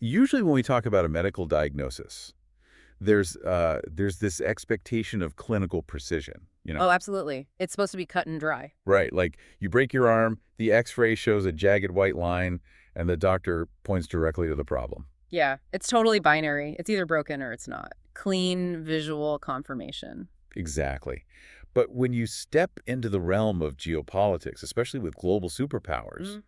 Usually when we talk about a medical diagnosis, there's this expectation of clinical precision, you know? Oh, absolutely. It's supposed to be cut and dry. Right, like you break your arm, the X-ray shows a jagged white line, and the doctor points directly to the problem. Yeah, it's totally binary. It's either broken or it's not. Clean visual confirmation. Exactly. But when you step into the realm of geopolitics, especially with global superpowers, Mm.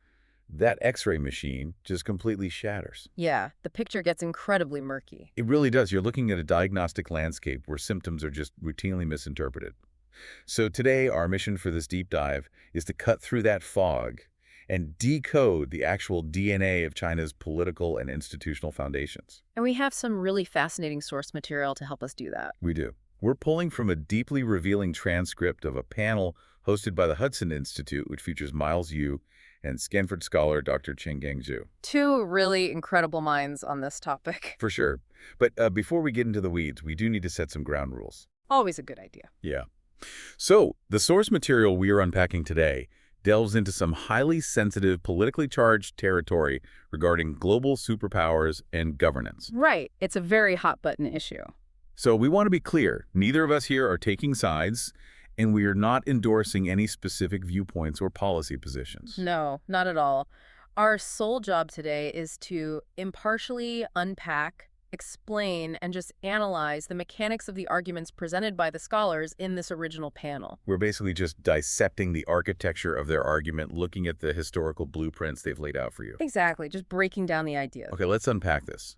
that X-ray machine just completely shatters. Yeah, the picture gets incredibly murky. It really does. You're looking at a diagnostic landscape where symptoms are just routinely misinterpreted. So today, our mission for this deep dive is to cut through that fog and decode the actual DNA of China's political and institutional foundations. And we have some really fascinating source material to help us do that. We do. We're pulling from a deeply revealing transcript of a panel hosted by the Hudson Institute, which features Miles Yu and Stanford scholar Dr. Chenggang Zhu. Two really incredible minds on this topic. For sure. But before we get into the weeds, we do need to set some ground rules. Always a good idea. Yeah. So, the source material we are unpacking today delves into some highly sensitive, politically charged territory regarding global superpowers and governance. Right. It's a very hot-button issue. So we want to be clear, neither of us here are taking sides, and we are not endorsing any specific viewpoints or policy positions. No, not at all. Our sole job today is to impartially unpack, explain, and just analyze the mechanics of the arguments presented by the scholars in this original panel. We're basically just dissecting the architecture of their argument, looking at the historical blueprints they've laid out for you. Exactly, just breaking down the ideas. Okay, let's unpack this.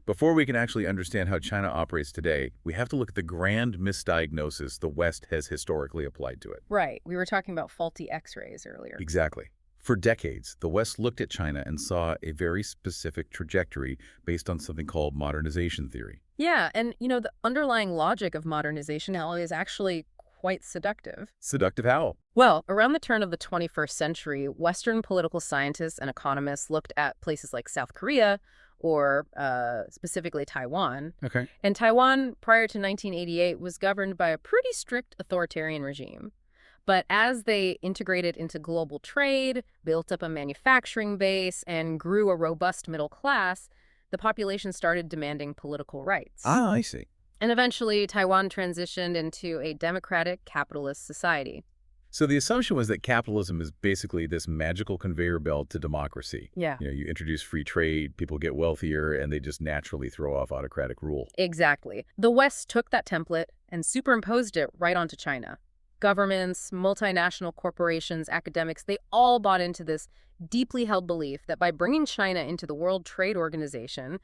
Before we can actually understand how China operates today, we have to look at the grand misdiagnosis the West has historically applied to it. Right, we were talking about faulty x-rays earlier. Exactly. For decades, the West looked at China and saw a very specific trajectory based on something called modernization theory. Yeah, and the underlying logic of modernization is actually quite seductive. Seductive how? Well, around the turn of the 21st century, Western political scientists and economists looked at places like South Korea, or specifically Taiwan. Okay. And Taiwan, prior to 1988, was governed by a pretty strict authoritarian regime. But as they integrated into global trade, built up a manufacturing base, and grew a robust middle class, the population started demanding political rights. Ah, I see. And eventually, Taiwan transitioned into a democratic capitalist society. So the assumption was that capitalism is basically this magical conveyor belt to democracy. Yeah. You introduce free trade, people get wealthier, and they just naturally throw off autocratic rule. Exactly. The West took that template and superimposed it right onto China. Governments, multinational corporations, academics, they all bought into this deeply held belief that by bringing China into the World Trade Organization,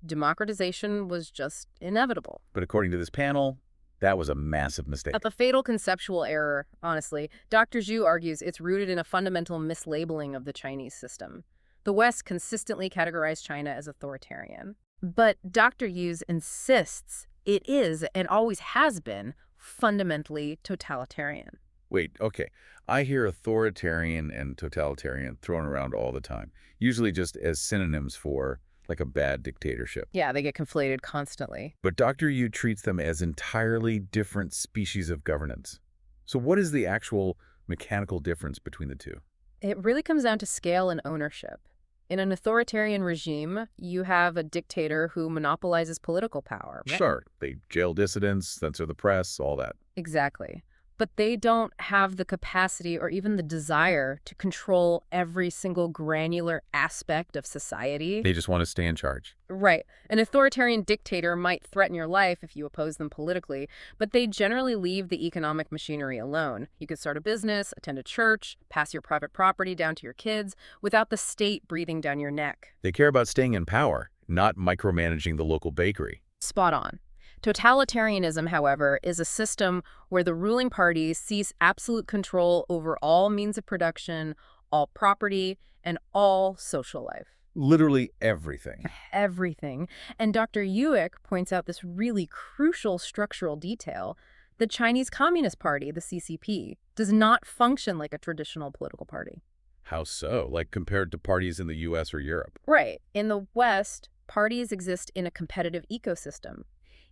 democratization was just inevitable. But according to this panel, that was a massive mistake. A fatal conceptual error, honestly. Dr. Zhu argues it's rooted in a fundamental mislabeling of the Chinese system. The West consistently categorized China as authoritarian. But Dr. Yu insists it is, and always has been, fundamentally totalitarian. Wait, okay. I hear authoritarian and totalitarian thrown around all the time, usually just as synonyms for, like, a bad dictatorship. Yeah, they get conflated constantly. But Dr. Yu treats them as entirely different species of governance. So what is the actual mechanical difference between the two? It really comes down to scale and ownership. In an authoritarian regime, you have a dictator who monopolizes political power. Right? Sure, they jail dissidents, censor the press, all that. Exactly. But they don't have the capacity or even the desire to control every single granular aspect of society. They just want to stay in charge. Right. An authoritarian dictator might threaten your life if you oppose them politically, but they generally leave the economic machinery alone. You could start a business, attend a church, pass your private property down to your kids without the state breathing down your neck. They care about staying in power, not micromanaging the local bakery. Spot on. Totalitarianism, however, is a system where the ruling party seize absolute control over all means of production, all property, and all social life. Literally everything. Everything. And Dr. Yu points out this really crucial structural detail. The Chinese Communist Party, the CCP, does not function like a traditional political party. How so? Like compared to parties in the US or Europe? Right. In the West, parties exist in a competitive ecosystem.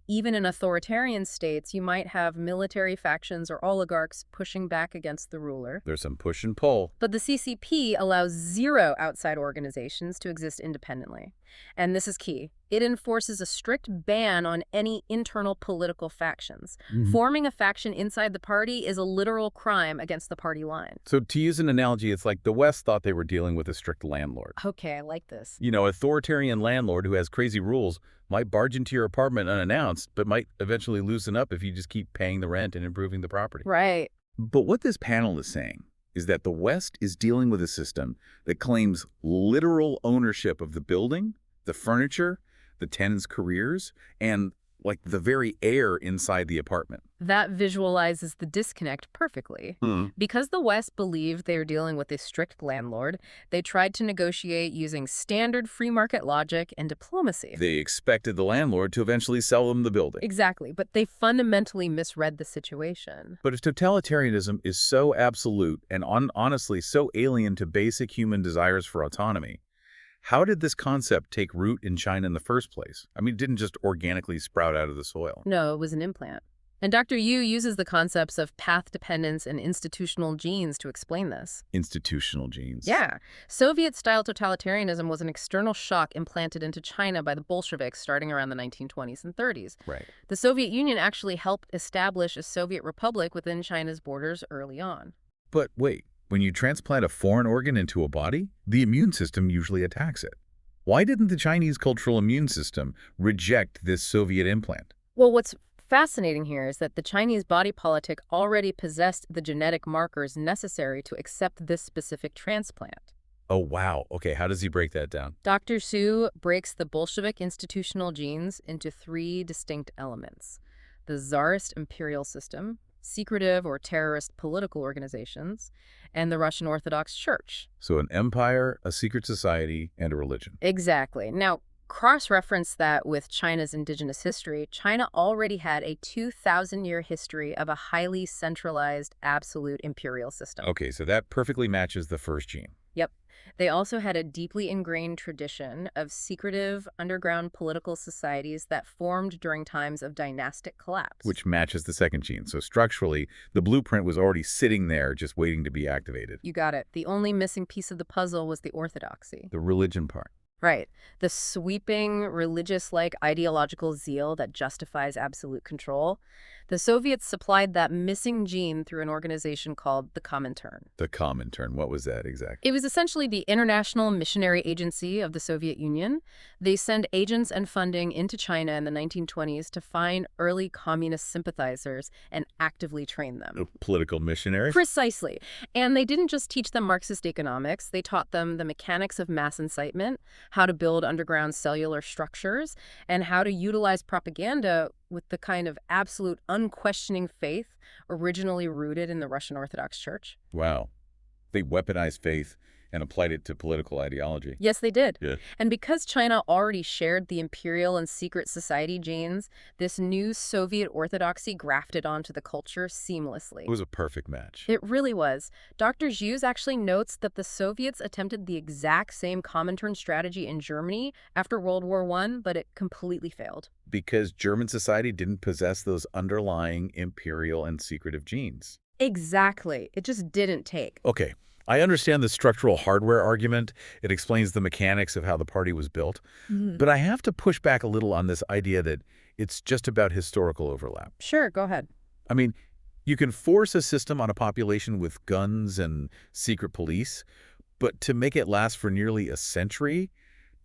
Even in authoritarian states, you might have military factions or oligarchs pushing back against the ruler. There's some push and pull. But the CCP allows zero outside organizations to exist independently. And this is key. It enforces a strict ban on any internal political factions. Forming a faction inside the party is a literal crime against the party line. So to use an analogy, it's like the West thought they were dealing with a strict landlord. Okay, I like this. You know, authoritarian landlord who has crazy rules might barge into your apartment unannounced, but might eventually loosen up if you just keep paying the rent and improving the property. Right. But what this panel is saying is that the West is dealing with a system that claims literal ownership of the building, the furniture, the tenants' careers, and like the very air inside the apartment. That visualizes the disconnect perfectly. Because the West believed they were dealing with a strict landlord, they tried to negotiate using standard free market logic and diplomacy. They expected the landlord to eventually sell them the building. Exactly, but they fundamentally misread the situation. But if totalitarianism is so absolute and honestly so alien to basic human desires for autonomy, how did this concept take root in China in the first place? I mean, it didn't just organically sprout out of the soil. No, it was an implant. And Dr. Yu uses the concepts of path dependence and institutional genes to explain this. Institutional genes. Yeah. Soviet-style totalitarianism was an external shock implanted into China by the Bolsheviks starting around the 1920s and 30s. Right. The Soviet Union actually helped establish a Soviet republic within China's borders early on. But wait, when you transplant a foreign organ into a body, the immune system usually attacks it. Why didn't the Chinese cultural immune system reject this Soviet implant? Well, what's fascinating here is that the Chinese body politic already possessed the genetic markers necessary to accept this specific transplant. Oh, wow. Okay, how does he break that down? Dr. Su breaks the Bolshevik institutional genes into 3 distinct elements: the Tsarist imperial system, secretive or terrorist political organizations, and the Russian Orthodox Church. So an empire, a secret society, and a religion. Exactly. Now, cross-reference that with China's indigenous history. China already had a 2,000-year history of a highly centralized, absolute imperial system. Okay, so that perfectly matches the first gene. Yep. They also had a deeply ingrained tradition of secretive, underground political societies that formed during times of dynastic collapse. Which matches the second gene. So structurally, the blueprint was already sitting there just waiting to be activated. You got it. The only missing piece of the puzzle was the orthodoxy. The religion part. Right. The sweeping, religious-like ideological zeal that justifies absolute control. The Soviets supplied that missing gene through an organization called the Comintern. The Comintern. What was that exactly? It was essentially the international missionary agency of the Soviet Union. They sent agents and funding into China in the 1920s to find early communist sympathizers and actively train them. Political missionaries? Precisely. And they didn't just teach them Marxist economics. They taught them the mechanics of mass incitement, how to build underground cellular structures, and how to utilize propaganda with the kind of absolute unquestioning faith originally rooted in the Russian Orthodox Church. Wow. They weaponized faith and applied it to political ideology. Yes, they did. Yeah. And because China already shared the imperial and secret society genes, this new Soviet orthodoxy grafted onto the culture seamlessly. It was a perfect match. It really was. Dr. Zhuz actually notes that the Soviets attempted the exact same Comintern strategy in Germany after World War I, but it completely failed. Because German society didn't possess those underlying imperial and secretive genes. Exactly. It just didn't take. Okay. I understand the structural hardware argument. It explains the mechanics of how the party was built. But I have to push back a little on this idea that it's just about historical overlap. Sure, go ahead. I mean, you can force a system on a population with guns and secret police, but to make it last for nearly a century,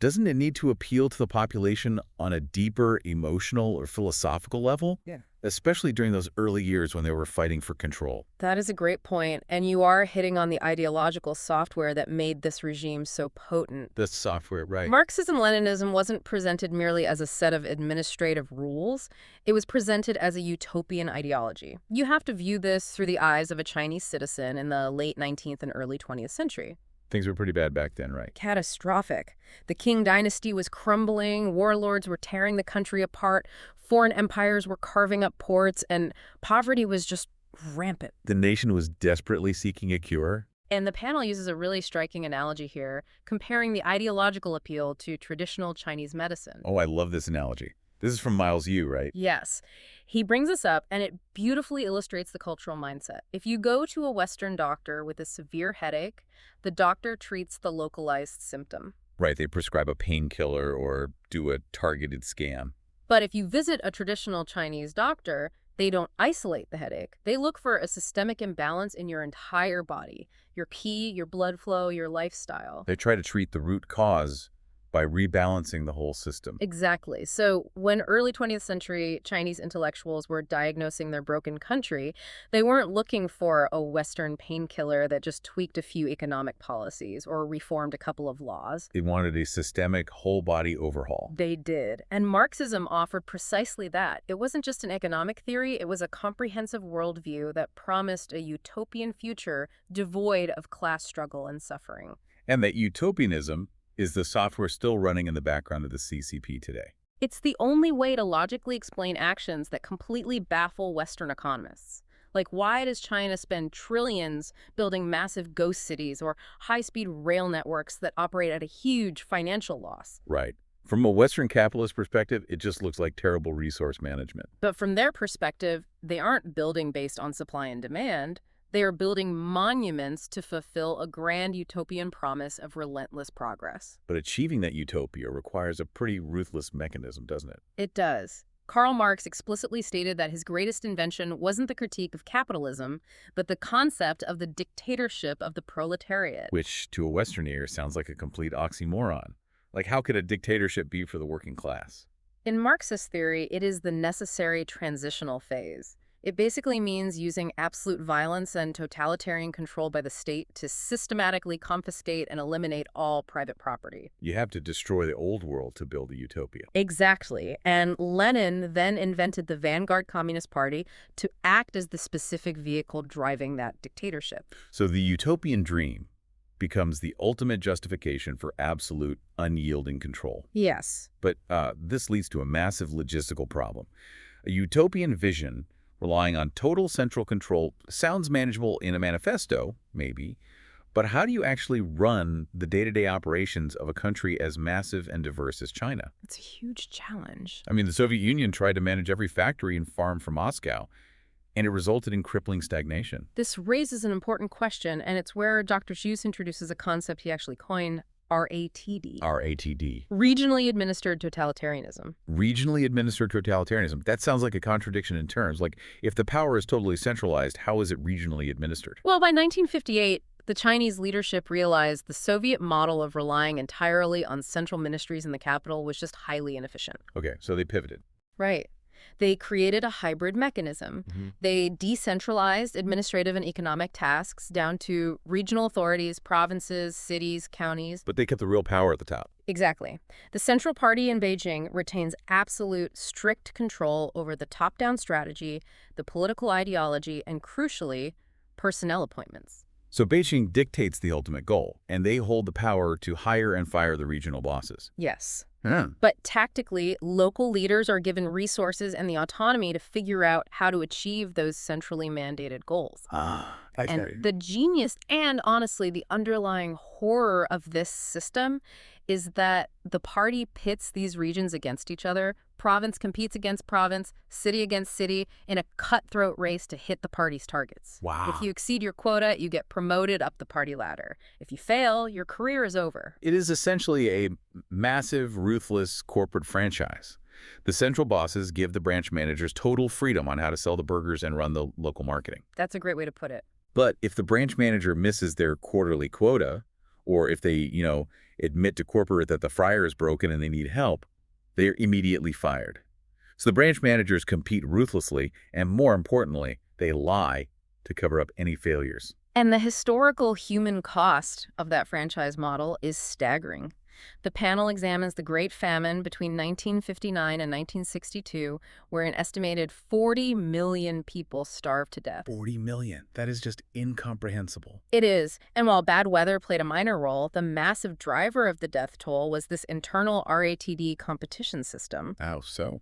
doesn't it need to appeal to the population on a deeper emotional or philosophical level? Yeah. Especially during those early years when they were fighting for control. That is a great point, and you are hitting on the ideological software that made this regime so potent. The software, right. Marxism-Leninism wasn't presented merely as a set of administrative rules. It was presented as a utopian ideology. You have to view this through the eyes of a Chinese citizen in the late 19th and early 20th century. Things were pretty bad back then, right? Catastrophic. The Qing dynasty was crumbling, warlords were tearing the country apart, foreign empires were carving up ports, and poverty was just rampant. The nation was desperately seeking a cure. And the panel uses a really striking analogy here, comparing the ideological appeal to traditional Chinese medicine. Oh, I love this analogy. This is from Miles Yu, right? Yes. He brings this up, and it beautifully illustrates the cultural mindset. If you go to a Western doctor with a severe headache, the doctor treats the localized symptom. Right, they prescribe a painkiller or do a targeted scam. But if you visit a traditional Chinese doctor, they don't isolate the headache. They look for a systemic imbalance in your entire body, your qi, your blood flow, your lifestyle. They try to treat the root cause by rebalancing the whole system. Exactly. So when early 20th century Chinese intellectuals were diagnosing their broken country, they weren't looking for a Western painkiller that just tweaked a few economic policies or reformed a couple of laws. They wanted a systemic whole-body overhaul. They did. And Marxism offered precisely that. It wasn't just an economic theory, it was a comprehensive worldview that promised a utopian future devoid of class struggle and suffering. And that utopianism is the software still running in the background of the CCP today. It's the only way to logically explain actions that completely baffle Western economists. Like, why does China spend trillions building massive ghost cities or high-speed rail networks that operate at a huge financial loss? Right. From a Western capitalist perspective, it just looks like terrible resource management. But from their perspective, they aren't building based on supply and demand. They are building monuments to fulfill a grand utopian promise of relentless progress. But achieving that utopia requires a pretty ruthless mechanism, doesn't it? It does. Karl Marx explicitly stated that his greatest invention wasn't the critique of capitalism, but the concept of the dictatorship of the proletariat. Which, to a Western ear, sounds like a complete oxymoron. Like, how could a dictatorship be for the working class? In Marxist theory, it is the necessary transitional phase. It basically means using absolute violence and totalitarian control by the state to systematically confiscate and eliminate all private property. You have to destroy the old world to build a utopia. Exactly. And Lenin then invented the Vanguard Communist Party to act as the specific vehicle driving that dictatorship. So the utopian dream becomes the ultimate justification for absolute, unyielding control. Yes. But this leads to a massive logistical problem. A utopian vision relying on total central control sounds manageable in a manifesto, maybe, but how do you actually run the day-to-day operations of a country as massive and diverse as China? It's a huge challenge. I mean, the Soviet Union tried to manage every factory and farm from Moscow, and it resulted in crippling stagnation. This raises an important question, and it's where Dr. Hughes introduces a concept he actually coined, RATD. RATD. Regionally administered totalitarianism. Regionally administered totalitarianism. That sounds like a contradiction in terms. Like, if the power is totally centralized, how is it regionally administered? Well, by 1958, the Chinese leadership realized the Soviet model of relying entirely on central ministries in the capital was just highly inefficient. Okay, so they pivoted. Right. They created a hybrid mechanism. They decentralized administrative and economic tasks down to regional authorities, provinces, cities, counties. But they kept the real power at the top. Exactly. The Central Party in Beijing retains absolute, strict control over the top-down strategy, the political ideology, and crucially, personnel appointments. So Beijing dictates the ultimate goal, and they hold the power to hire and fire the regional bosses. Yes. Yeah. But tactically, local leaders are given resources and the autonomy to figure out how to achieve those centrally mandated goals. And the genius and, honestly, the underlying horror of this system is that the party pits these regions against each other. Province competes against province, city against city, in a cutthroat race to hit the party's targets. Wow. If you exceed your quota, you get promoted up the party ladder. If you fail, your career is over. It is essentially a massive, ruthless corporate franchise. The central bosses give the branch managers total freedom on how to sell the burgers and run the local marketing. That's a great way to put it. But if the branch manager misses their quarterly quota, or if they, admit to corporate that the fryer is broken and they need help, they are immediately fired. So the branch managers compete ruthlessly, and more importantly, they lie to cover up any failures. And the historical human cost of that franchise model is staggering. The panel examines the Great Famine between 1959 and 1962, where an estimated 40 million people starved to death. 40 million. That is just incomprehensible. It is. And while bad weather played a minor role, the massive driver of the death toll was this internal RATD competition system. How so?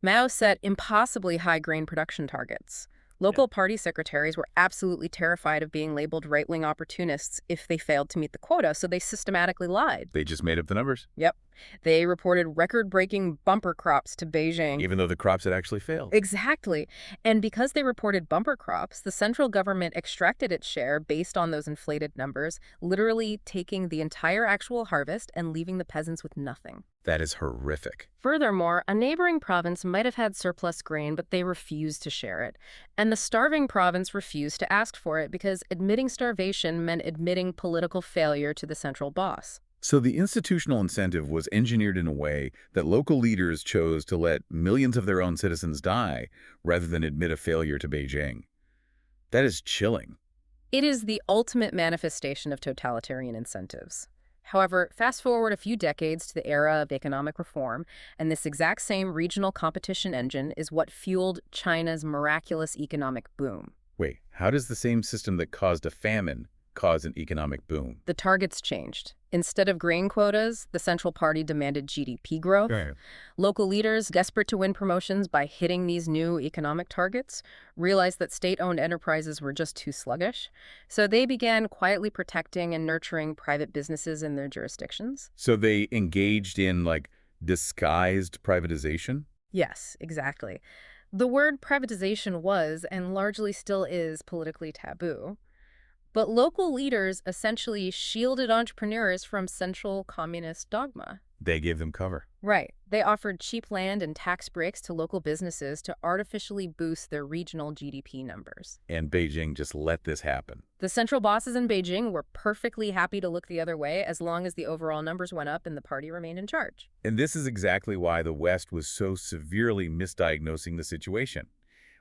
Mao set impossibly high grain production targets. Local party secretaries were absolutely terrified of being labeled right-wing opportunists if they failed to meet the quota, so they systematically lied. They just made up the numbers. Yep. They reported record-breaking bumper crops to Beijing. Even though the crops had actually failed. Exactly. And because they reported bumper crops, the central government extracted its share based on those inflated numbers, literally taking the entire actual harvest and leaving the peasants with nothing. That is horrific. Furthermore, a neighboring province might have had surplus grain, but they refused to share it. And the starving province refused to ask for it because admitting starvation meant admitting political failure to the central boss. So the institutional incentive was engineered in a way that local leaders chose to let millions of their own citizens die rather than admit a failure to Beijing. That is chilling. It is the ultimate manifestation of totalitarian incentives. However, fast forward a few decades to the era of economic reform, and this exact same regional competition engine is what fueled China's miraculous economic boom. Wait, how does the same system that caused a famine cause an economic boom? The targets changed. Instead of grain quotas, the Central Party demanded GDP growth. Right. Local leaders, desperate to win promotions by hitting these new economic targets, realized that state-owned enterprises were just too sluggish. So they began quietly protecting and nurturing private businesses in their jurisdictions. So they engaged in, like, disguised privatization? Yes, exactly. The word privatization was, and largely still is, politically taboo. But local leaders essentially shielded entrepreneurs from central communist dogma. They gave them cover. Right. They offered cheap land and tax breaks to local businesses to artificially boost their regional GDP numbers. And Beijing just let this happen. The central bosses in Beijing were perfectly happy to look the other way as long as the overall numbers went up and the party remained in charge. And this is exactly why the West was so severely misdiagnosing the situation.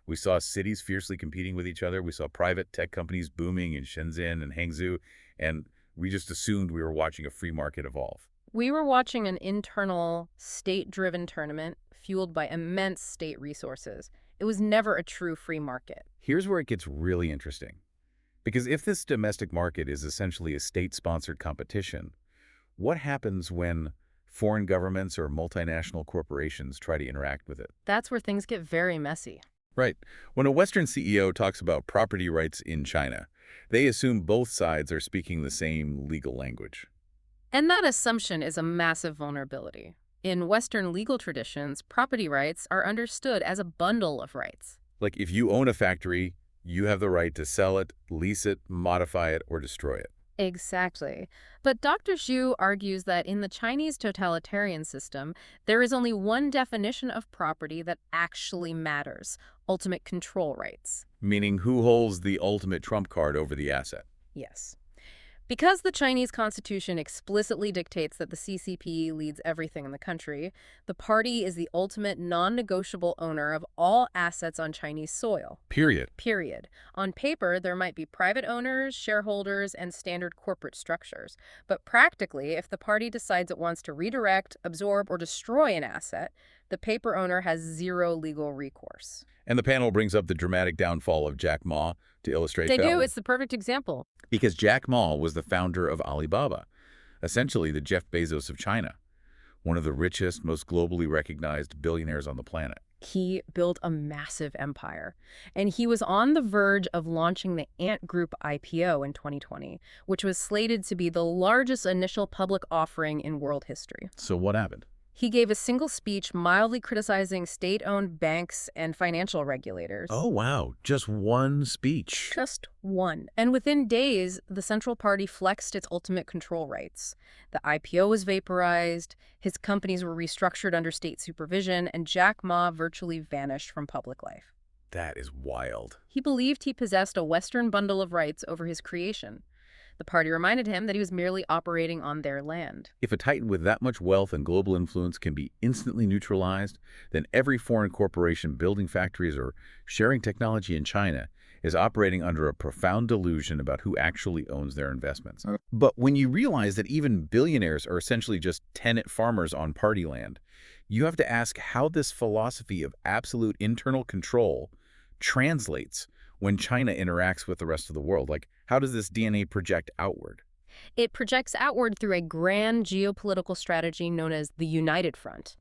We saw cities fiercely competing with each other. We saw private tech companies booming in Shenzhen and Hangzhou, and we just assumed we were watching a free market evolve. We were watching an internal, state-driven tournament fueled by immense state resources. It was never a true free market. Here's where it gets really interesting. Because if this domestic market is essentially a state-sponsored competition, what happens when foreign governments or multinational corporations try to interact with it? That's where things get very messy. Right. When a Western CEO talks about property rights in China, they assume both sides are speaking the same legal language. And that assumption is a massive vulnerability. In Western legal traditions, property rights are understood as a bundle of rights. Like if you own a factory, you have the right to sell it, lease it, modify it, or destroy it. Exactly. But Dr. Xu argues that in the Chinese totalitarian system, there is only one definition of property that actually matters: ultimate control rights. Meaning who holds the ultimate trump card over the asset? Yes. Because the Chinese constitution explicitly dictates that the CCP leads everything in the country, the party is the ultimate non-negotiable owner of all assets on Chinese soil. Period. Period. On paper, there might be private owners, shareholders, and standard corporate structures. But practically, if the party decides it wants to redirect, absorb, or destroy an asset, the paper owner has zero legal recourse. And the panel brings up the dramatic downfall of Jack Ma to illustrate They that. do. It's the perfect example. Because Jack Ma was the founder of Alibaba, essentially the Jeff Bezos of China, one of the richest, most globally recognized billionaires on the planet. He built a massive empire, and he was on the verge of launching the Ant Group IPO in 2020, which was slated to be the largest initial public offering in world history. So what happened? He gave a single speech mildly criticizing state-owned banks and financial regulators. Oh, wow. Just one speech. Just one. And within days, the Central Party flexed its ultimate control rights. The IPO was vaporized, his companies were restructured under state supervision, and Jack Ma virtually vanished from public life. That is wild. He believed he possessed a Western bundle of rights over his creation. The party reminded him that he was merely operating on their land. If a titan with that much wealth and global influence can be instantly neutralized, then every foreign corporation building factories or sharing technology in China is operating under a profound delusion about who actually owns their investments. But when you realize that even billionaires are essentially just tenant farmers on party land, you have to ask how this philosophy of absolute internal control translates when China interacts with the rest of the world. Like, how does this DNA project outward? It projects outward through a grand geopolitical strategy known as the United Front.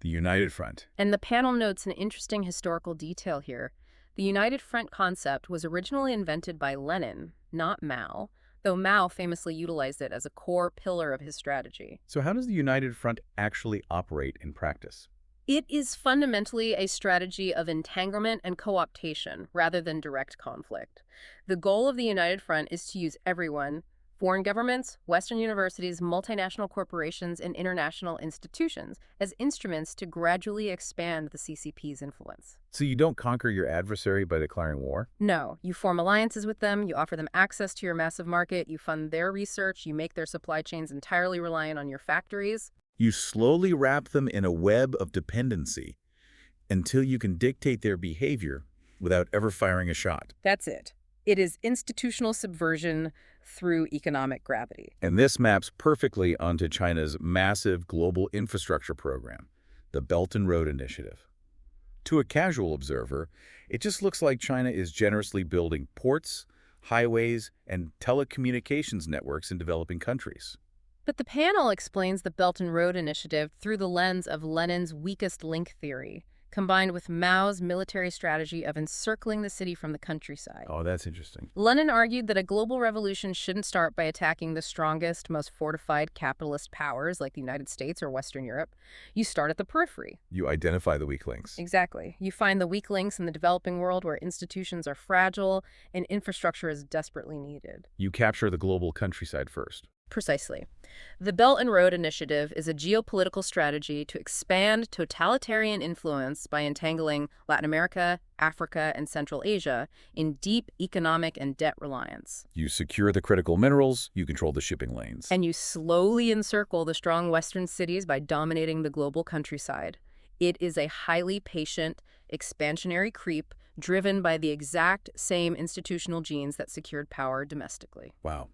The United Front. And the panel notes an interesting historical detail here. The United Front concept was originally invented by Lenin, not Mao, though Mao famously utilized it as a core pillar of his strategy. So how does the United Front actually operate in practice? It is fundamentally a strategy of entanglement and co-optation rather than direct conflict. The goal of the United Front is to use everyone, foreign governments, Western universities, multinational corporations, and international institutions, as instruments to gradually expand the CCP's influence. So you don't conquer your adversary by declaring war? No, you form alliances with them, you offer them access to your massive market, you fund their research, you make their supply chains entirely reliant on your factories. You slowly wrap them in a web of dependency until you can dictate their behavior without ever firing a shot. That's it. It is institutional subversion through economic gravity. And this maps perfectly onto China's massive global infrastructure program, the Belt and Road Initiative. To a casual observer, it just looks like China is generously building ports, highways, and telecommunications networks in developing countries. But the panel explains the Belt and Road Initiative through the lens of Lenin's weakest link theory, combined with Mao's military strategy of encircling the city from the countryside. Oh, that's interesting. Lenin argued that a global revolution shouldn't start by attacking the strongest, most fortified capitalist powers like the United States or Western Europe. You start at the periphery. You identify the weak links. Exactly. You find the weak links in the developing world where institutions are fragile and infrastructure is desperately needed. You capture the global countryside first. Precisely. The Belt and Road Initiative is a geopolitical strategy to expand totalitarian influence by entangling Latin America, Africa, and Central Asia in deep economic and debt reliance. You secure the critical minerals, you control the shipping lanes. And you slowly encircle the strong Western cities by dominating the global countryside. It is a highly patient, expansionary creep driven by the exact same institutional genes that secured power domestically. Wow.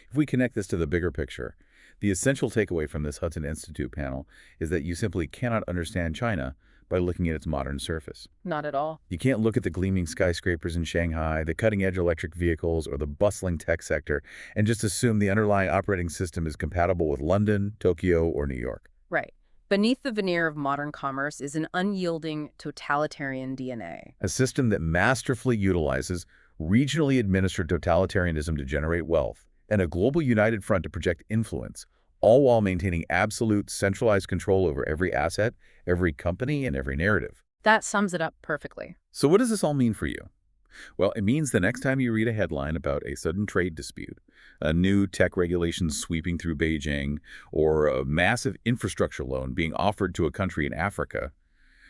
If we connect this to the bigger picture, the essential takeaway from this Hudson Institute panel is that you simply cannot understand China by looking at its modern surface. Not at all. You can't look at the gleaming skyscrapers in Shanghai, the cutting-edge electric vehicles, or the bustling tech sector and just assume the underlying operating system is compatible with London, Tokyo, or New York. Right. Beneath the veneer of modern commerce is an unyielding totalitarian DNA. A system that masterfully utilizes regionally administered totalitarianism to generate wealth, and a global united front to project influence, all while maintaining absolute centralized control over every asset, every company, and every narrative. That sums it up perfectly. So what does this all mean for you? Well, it means the next time you read a headline about a sudden trade dispute, a new tech regulation sweeping through Beijing, or a massive infrastructure loan being offered to a country in Africa,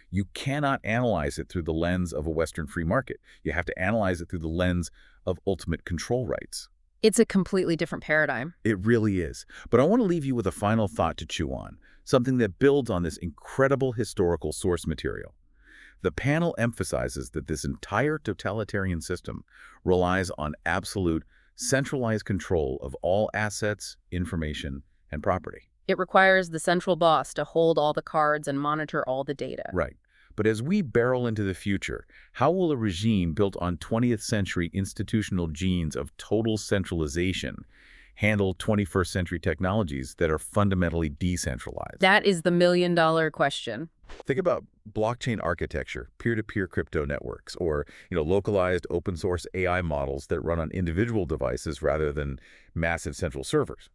you cannot analyze it through the lens of a Western free market. You have to analyze it through the lens of ultimate control rights. It's a completely different paradigm. It really is. But I want to leave you with a final thought to chew on, something that builds on this incredible historical source material. The panel emphasizes that this entire totalitarian system relies on absolute, centralized control of all assets, information, and property. It requires the central boss to hold all the cards and monitor all the data. Right. But as we barrel into the future, how will a regime built on 20th century institutional genes of total centralization handle 21st century technologies that are fundamentally decentralized? That is the million-dollar question. Think about blockchain architecture, peer-to-peer crypto networks, or localized open source AI models that run on individual devices rather than massive central servers.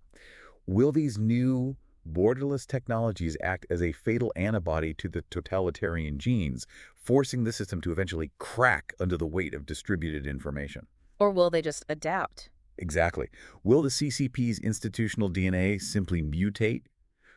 Will these new borderless technologies act as a fatal antibody to the totalitarian genes, forcing the system to eventually crack under the weight of distributed information? Or will they just adapt? Exactly. Will the CCP's institutional DNA simply mutate,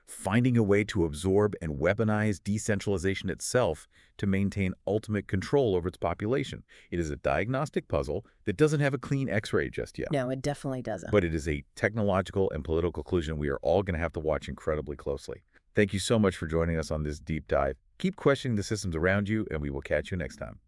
finding a way to absorb and weaponize decentralization itself to maintain ultimate control over its population? It is a diagnostic puzzle that doesn't have a clean X-ray just yet. No, it definitely doesn't. But it is a technological and political conclusion we are all going to have to watch incredibly closely. Thank you so much for joining us on this deep dive. Keep questioning the systems around you, and we will catch you next time.